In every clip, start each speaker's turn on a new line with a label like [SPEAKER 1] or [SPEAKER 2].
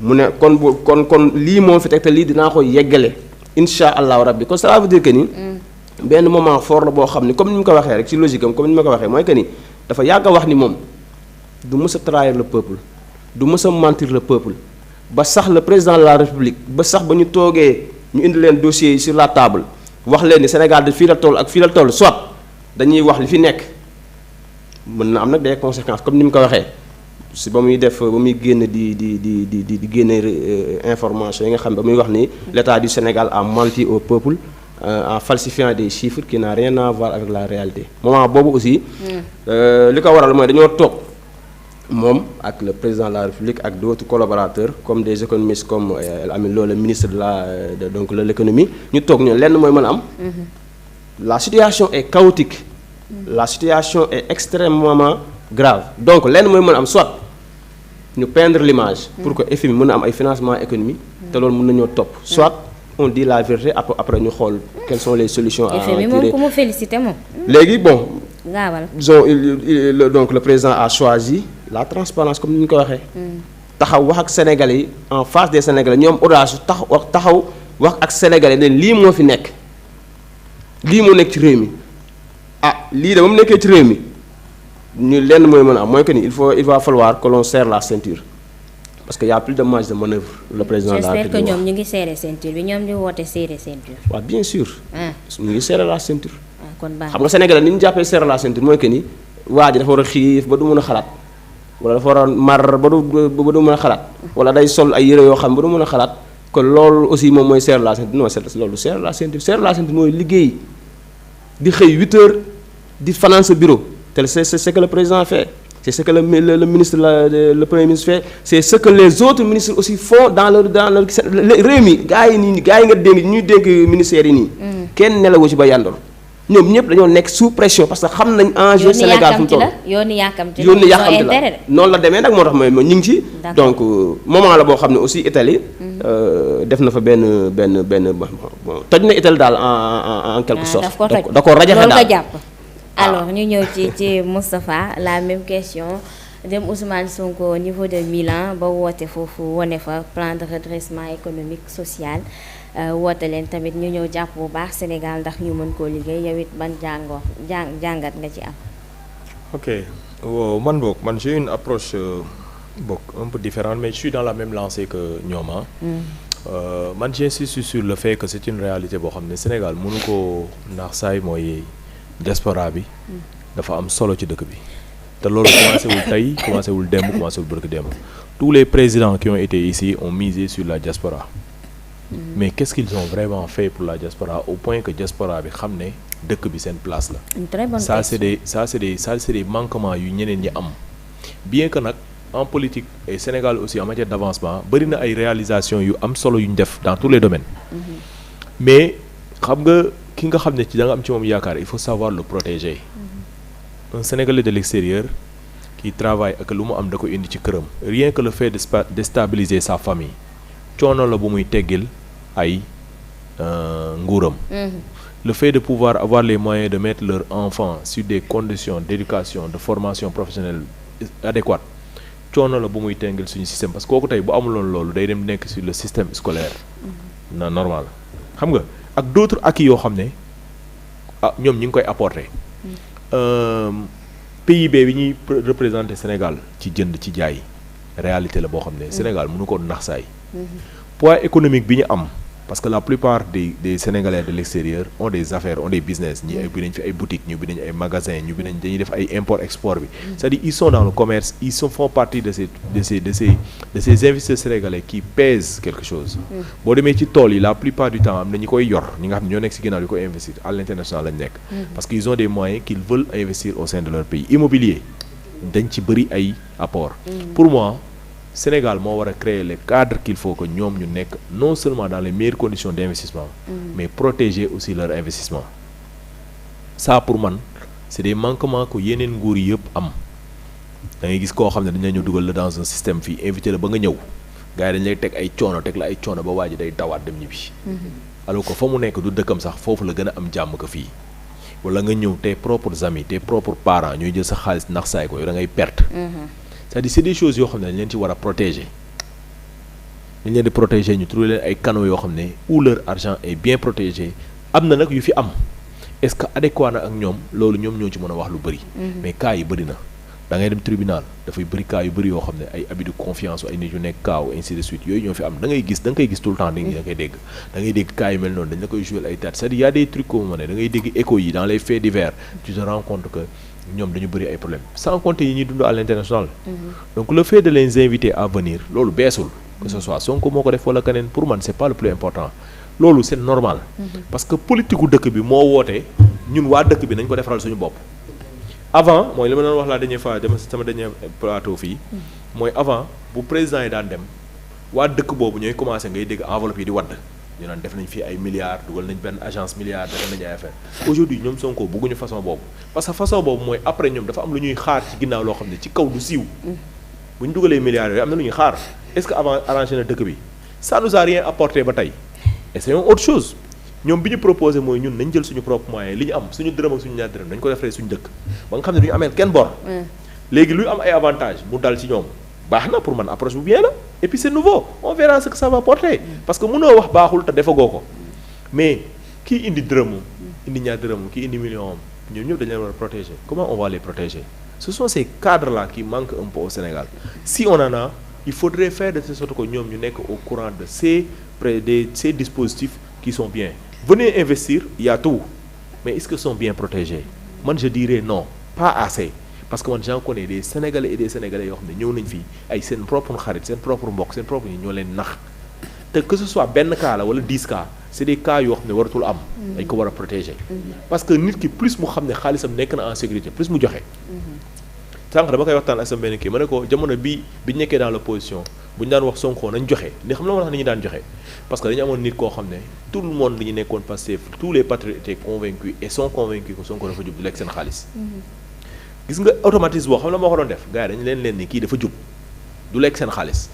[SPEAKER 1] mu ne kon lii moo fi teg te lii dinaa ko yeggale incha allahu rabbi kon ça veut dire que ni. benn moment fort la boo xam ni comme ni mu ko waxee rek ci logique am comme ni ma ko waxee mooy que ni dafa yàgg a wax ni moom du mës a trahir le peuple du mës a mentir le peuple ba sax le président de la république ba sax ba ñu toogee ñu indi leen dossiers yi sur la table wax leen ni Sénégal de fii la toll ak fii la toll soit dañuy wax li fi nekk mën na am nag des conséquences comme ni mu ko waxee si ba muy def ba muy génn di génne information yi nga xam ba muy wax ni l'État du Sénégal a menti au peuple en falsifiant des chiffres qui n'a rien à voir avec la réalité moment boobu aussi li ko waral mooy dañoo toog moom ak le président de la République ak d'autres collaborateurs comme des économistes comme El Amin Lo le ministre de l'économie ñu toog ñu lenn mooy mën a am la situation est chaotique la situation est extrêmement grave donc lenn mooy mën a am soit ñu peindre l'image pour que FMI mën a am ay financement économique te loolu mën nañoo topp soit on dit la vérité après ñu xool quelles sont les solutions à tirer.
[SPEAKER 2] moom ku mu félicité moom.
[SPEAKER 1] léegi bon.
[SPEAKER 2] gaawal
[SPEAKER 1] donc le président a choisi la transparence comme ni ñu ko waxee. taxaw wax ak sénégalais yi en face des sénégalais ñoom audace taxaw wax ak sénégalais ne lii moo fi nekk lii moo nekk ci réew mi lii de ba mu nekkee ci réew mi ñu lenn mooy mën a am mooy que ni il va falloir que l'on serre la ceinture. parce que y' a plus de marge de manœuvre le président de la République.
[SPEAKER 2] j'espère que ñoom ñu ngi serré ceinture bi ñoom ñu woote serré ceinture.
[SPEAKER 1] waaw bien sûr. ñu ngi serré la ceinture.
[SPEAKER 2] kon baax
[SPEAKER 1] xam nga Sénégalais ni ñu jàppee serré la ceinture mooy que ni waa ji dafa war a xiif ba du mën a xalaat wala dafa war a mar ba du mën a xalaat wala day sol ay yére yoo xam ba du mën a xalaat kon loolu aussi moom mooy serré la ceinture non loolu serré la ceinture mooy liggéey di xëy 8 heures di fanaan sa bureau te c'est ce que le président fait. C'est ce que le ministre le premier ministre fait c'est ce que les autres ministres aussi font dans leur réew mi gars yi nga dénk ñuy dénk ministères yi nii. kenn nelawu ci ba yandoor ñoom ñëpp dañoo nekk sous pression parce que xam nañ enjeu Sénégal fu mu toll
[SPEAKER 2] yooni yàkkamti
[SPEAKER 1] la noonu la demee nag moo tax mooy ñu ngi ci. donc moment la boo xam ne aussi Italie. def na fa benn toj na Italie daal en quelque sorte. da ko rajaxe daal.
[SPEAKER 2] alors ñu ñëw ci Moustapha la même question dem Ousmane Sonko au niveau de Milan ba woote foofu wone fa plan de redressement économique social woote leen tamit ñu ñëw jàpp bu baax Sénégal ndax ñu mën koo liggéey yow it ban jàngat nga ci am.
[SPEAKER 3] ok man j'ai une approche un peu différente mais je suis dans la même lancée que ñoom man j'insiste sur le fait que c'est une réalité boo xam ne Sénégal mënu ko ndax saay mooy diaspora bi dafa am solo ci dëkk bi te loolu commencé wul tey commencé wul démb commencé wul bërki démb tous les présidents qui ont été ici ont misé sur la diaspora mais qu'est-ce qu'ils ont vraiment fait pour la diaspora au point que diaspora bi xam ne dëkk bi seen place la.
[SPEAKER 2] Une très bonne
[SPEAKER 3] ça c'est des manquements yu ñeneen ñi am bien que nag en politique et Sénégal aussi en matière d'avancement bari na ay réalisations yu am solo yu ñu def dans tous les domaines mais xam nga ki nga xam ne ci da nga am ci moom yaakaar il faut savoir le protéger un Sénégalais de l'extérieur qui travaille ak lu mu am da ko indi ci këram rien que le fait de déstabiliser sa famille coono la bu muy teggil ay nguuram le fait de pouvoir avoir les moyens de mettre leurs enfants sur des conditions d'éducation de formation professionnelle adéquate coono la bu muy teggil suñu système parce que kooku tey bu amuloon loolu day dem nekk sur le système scolaire na normal xam nga ak d'autres acquis yoo xam ne ñoom ñi ngi koy apporter PIB bi ñuy représenter Sénégal ci jënd ci jaay réalité la boo xam ne Sénégal mënu ko nax saay poids économique bi ñu am parce que la plupart des Sénégalais de l'extérieur ont des affaires ont des business ñi bi nañ fi ay boutiques ñu bi nañ ay magasins ñu bi nañ dañuy def ay import export bi c'est-à-dire ils sont dans le commerce ils font partie de ces investisseurs sénégalais qui pèsent quelque chose boo demee ci tool yi la plupart du temps am na ñi koy yor ñi nga xam ne ñoo nekk ci ginnaaw di koy investir à l'international lañ nekk parce que ils ont des moyens qu'ils veulent investir au sein de leur pays immobilier dañ ci bëri ay apport pour moi Sénégal moo war a créer les cadres qu'il faut que ñoom ñu nekk non seulement dans les meilleures conditions d'investissement mais protéger aussi leur investissement ça pour man c'est des manquements que yeneen nguur yi yëpp am da ngay gis koo xam ne dañ la ñëw dugal la dans un système fii invité la ba nga ñëw gars yi dañ lay teg ay coono teg la ay coono ba waa ji day dawaat dem ñibbi alors que fa mu nekk du dëkkam sax foofu la gën a am jàmm ko fii wala nga ñëw tes propres amis tes propres parents ñooy jël sa xaalis nax saay ko yow da ngay perte c'est-à-dire c'est des choses yoo xam ne dañ leen ci war a protéger dañ leen di protéger ñu trouver leen ay canaux yoo xam ne où leur argent est bien protégé am na nag yu fi am est-ce que adéquat na ak ñoom loolu ñoom ñoo ci mën a wax lu bëri. mais cas yi bëri na da ngay dem tribunal dafay bëri cas yu bëri yoo xam ne ay abus de confiance ay nit yu nekk cas ainsi de suite yooyu ñoo fi am da ngay koy gis tout le temps da ngay dégg da ngay dégg cas yu mel noonu dañ la koy jouer ay théâtre c'est-à-dire y a des trucs comme ma ne da ngay dégg écho yi dans les faits divers tu te rends compte que ñoom dañu bëri ay problèmes sans compter yi ñuy dund à l'international. donc le fait de les inviter à venir loolu beesul. que ce soit Sonko moo ko def wala keneen pour man c'est pas le plus important loolu c'est normal. parce que politique gu dëkk bi moo woote ñun waa dëkk bi nañ ko defaral suñu bopp. avant mooy li ma doon wax la dernière fois sama dernier plateau fii mooy avant bu président yi daan dem waa dëkk boobu ñooy commencé ngay dégg enveloppe yi di wadd ñu naan def nañ fii ay milliards dugal nañ benn agence milliards def nañ ay affaire aujourd'hui ñoom Sonko bëgguñu façon boobu parce que façon boobu mooy après ñoom dafa am lu ñuy xaar ci ginnaaw loo xam ne ci kaw du siiw bu ñu dugalee milliards yooyu am na lu ñuy xaar est-ce que avant arrangé na dëkk bi ça nous a rien apporté ba tey essayons autre chose ñoom bi ñu proposé mooy ñun nañ jël suñu propre moyen li ñu am suñu dërëm ak suñu ñaar dërëm dañ ko defaree suñu dëkk ba nga xam ne du ñu ameel kenn bor léegi luy am ay avantage mu dal ci ñoom baax na pour man approche bu bien la et puis c'est nouveau on verra ce que ça va porter parce que mënoo wax baaxul te defagoo ko mais kii indi dërëmam indi ñaar dërëmam kii indi million am ñoom ñëpp dañ leen war a protéger comment on va les protéger ce sont ces cadres là qui manquent un peu au Sénégal si on en a il faudrait faire de telle sorte que ñoom ñu nekk au courant de ces dispositifs qui sont bien venez investir il y a tout mais est-ce que sont bien protégés man je dirais non pas assez parce que man j'en connais des Sénégalais et des Sénégalais yoo xam ne ñëw nañ fii ay seen propre xarit seen propre mbokk seen propre ñi ñoo leen nax te que ce soit benn cas la wala 10 cas c'est des cas yoo xam ne waratul am dañ ko war a protéger parce que nit ki plus mu xam ne xaalisam nekk na en sécurité plus mu joxe sànq dama koy waxtaan ak sama benn kii ma ne ko jamono bi ñu nekkee dans l'opposition bu ñu daan wax Sonko nañ joxe ni xam la ma wax ni ñu daan joxe parce que dañu amoon nit koo xam ne tout le monde dañu nekkoon Pastef tous les patriotes étaient convaincus et sont convaincus que Sonko dafa jub du lekk seen xaalis gis nga automatisme boo xam la moo ko doon def gars yi dañu leen ni kii dafa jub du lekk seen xaalis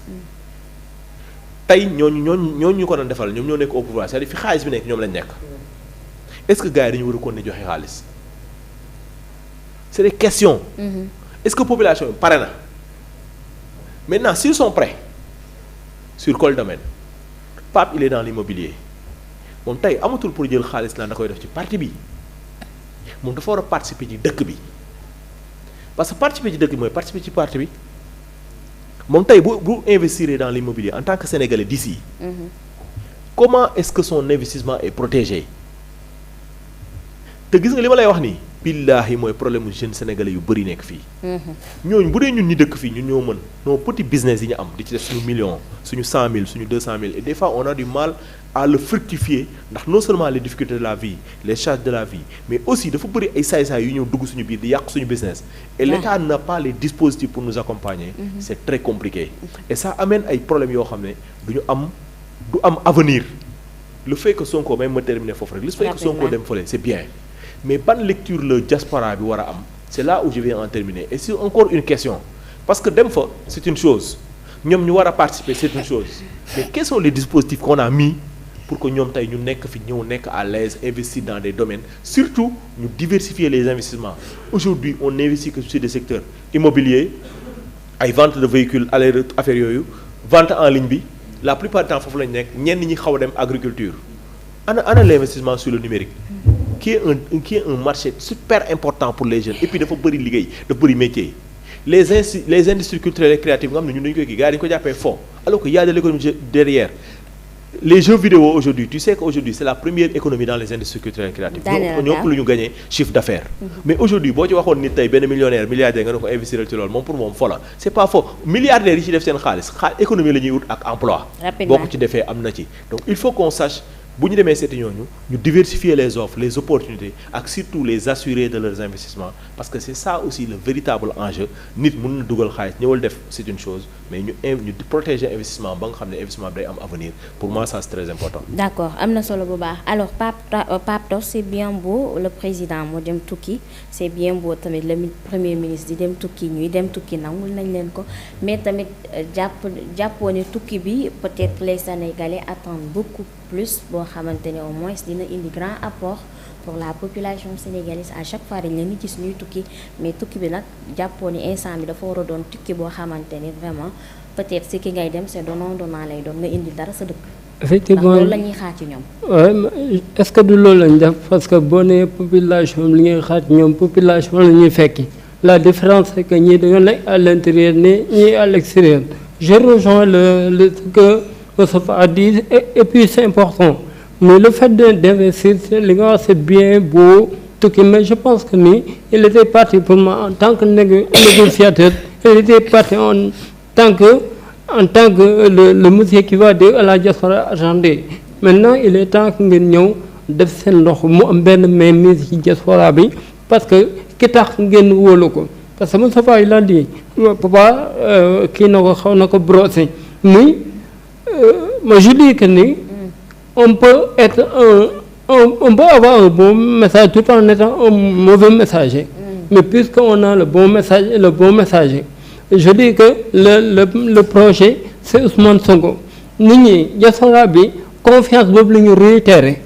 [SPEAKER 3] tey ñooñu ñu ko doon defal ñoom ñoo nekk au pouvoir c'est-à-dire fi xaalis bi nekk ñoom lañ nekk est-ce que gars yi dañu war a kon ne joxe xaalis c'est des questions est-ce que population yi pare na maintenant s'ils sont prêts sur quel domaine Pape il est dans l'immobilier moom tey amatul pour jël xaalis naan da koy def ci parti bi moom dafa war a participer ci dëkk bi parce que participer ci dëkk bi mooy participer ci parti bi moom tey bu investir dans l'immobilier en tant que Sénégalais d'ici comment est-ce que son investissement est protégé te gis nga li ma lay wax nii billaahi mooy problème mu jeunes sénégalais yu bëri nekk fii ñooñu bu dee ñun ñi dëkk fii ñun ñoo mën nos petits business yi ñu am di ci def suñu million suñu 100 000 suñu 200 000 et des fois on a du mal à le fructifier ndax non seulement les difficultés de la vie les charges de la vie mais aussi dafa bëri ay saay-saay yu ñëw dugg suñu biir di yàq suñu business et l'État n'a pas les dispositifs pour nous accompagner c'est très compliqué et ça amène ay problèmes yoo xam ne du am avenir le fait que Sonko même ma terminer foofu rek le fait que Sonko dem fële c'est bien mais ban lecture le diaspora bi war a am c'est là où je vais en terminer et c'est encore une question parce que dem fa c'est une chose ñoom ñu war a participer c'est une chose mais quels sont les dispositifs qu'on a mis pour que ñoom tey ñu nekk fi ñëw nekk à l'aise investir dans des domaines surtout ñu diversifier les investissements aujourd'hui on investit que sur des secteurs immobiliers ay vente de véhicules aller affaire yooyu vente en ligne bi la plupart du temps foofu lañ nekk ñenn ñi xaw a dem agriculture ana l'investissement sur le numérique qui est un marché super important pour les jeunes et puis dafa bëri liggéey dafa bëri métier les industries culturelles et créatives nga xam ne ñun dañu koy kii gars yi dañu ko jàppee fond alors que y a de l'économie derrière les jeux vidéo aujourd'hui tu sais qu'aujourd'hui c'est la première économie dans les industries culturelles et créatives ñoo ëpp lu ñu gagné chiffre d'affaires mais aujourd'hui boo ci waxoon nit tey benn millionnaire milliardaire nga ne ko investir ci loolu moom pour moom fola c'est pas faux milliardaires yi ci def seen xaalis économie la ñuy wut ak emploi boo ko ci defee am na ci donc il faut qu'on sache bu ñu demee seeti ñooñu ñu diversifier les offres les opportunités ak surtout les assurer de leurs investissements parce que c'est ça aussi le véritable enjeu nit mën na dugal xaalis ñëwal def c'est une chose mais ñu protéger investissement ba nga xam ne investissement bi day am avenir pour moi ça c'est très important.
[SPEAKER 2] D'accord am na solo bu baax alors Pape Toch c'est bien beau le président moo dem tukki c'est bien beau tamit le premier ministre di dem tukki ñuy dem tukki nangul nañ leen ko mais tamit jàppoo ne tukki bi peut-être les Sénégalais attendent beaucoup plus boo xamante ne au moins dina indi grand apport pour la population sénégalaise à chaque fois dañ leen di gis ñuy tukki mais tukki bi nag jàppoo ni instant bi dafa war a doon tukki boo xamante ne vraiment peut-être si ki ngay dem c'est donnant lay doon nga indi dara sa dëkk.
[SPEAKER 4] effectivement
[SPEAKER 2] ndax loolu la ñuy xaar ci ñoom.
[SPEAKER 4] ouais, est-ce que du loolu lañ def parce que boo nee population li ngay xaar ci ñoom population la ñuy fekki la différence c'est que ñii dañoo nekk à l'intérieur ñii à l'extérieur. Je rejoins ce que Moustapha a dit et puis c'est important mais le fait d'investir li nga wax c'est bien beau tukki mais je pense que ni il était parti pour moi en tant que négociateur il était parti en tant que le monsieur qui va dire à la diaspora argentée maintenant il est temps que ngeen ñëw def seen loxo mu am benn mainmise ci diaspora bi parce que ki tax ngeen wóolu ko parce que Moustapha il a dit papa kii na ko xaw na ko brosser muy moi je dis que ni on peut être on peut avoir un bon message tout en étant un mauvais messager mais puisqu'on a le bon message et le bon messager je dis que le projet c'est Ousmane Sonko nit ñi diaspora bi confiance boobu la ñu réitérer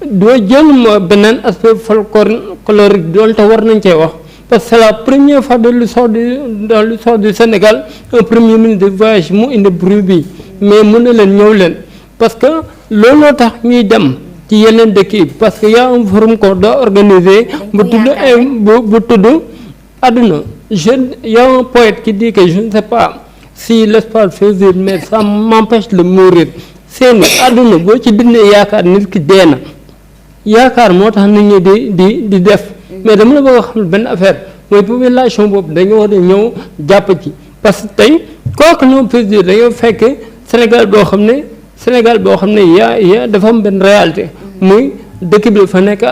[SPEAKER 4] doo jël ma beneen aspect folklorique doon te war nañ cee wax parce que c'est la première fois dans l'histoire du Sénégal un premier ministre de voyage mu indi bruit bi mais mën na leen ñëw leen parce que looloo tax ñuy dem ci yeneen dëkk yi parce que y a un forum qu'on doit organiser bu tudd àdduna y a un poète qui dit que je ne sais pas si l'espoir fait vivre mais ça m'empêche de mourir seeni àdduna boo ci bindee yaakaar nit ki dee na yaakaar moo tax nit ñi di def mais dama la bëgg a xam benn affaire mooy population boobu dañoo war a ñëw jàpp ci parce que tey kooku ñoom peut dire dañoo fekk Sénégal boo xam ne yaa dafa am benn réalité muy dëkk bi fa nekk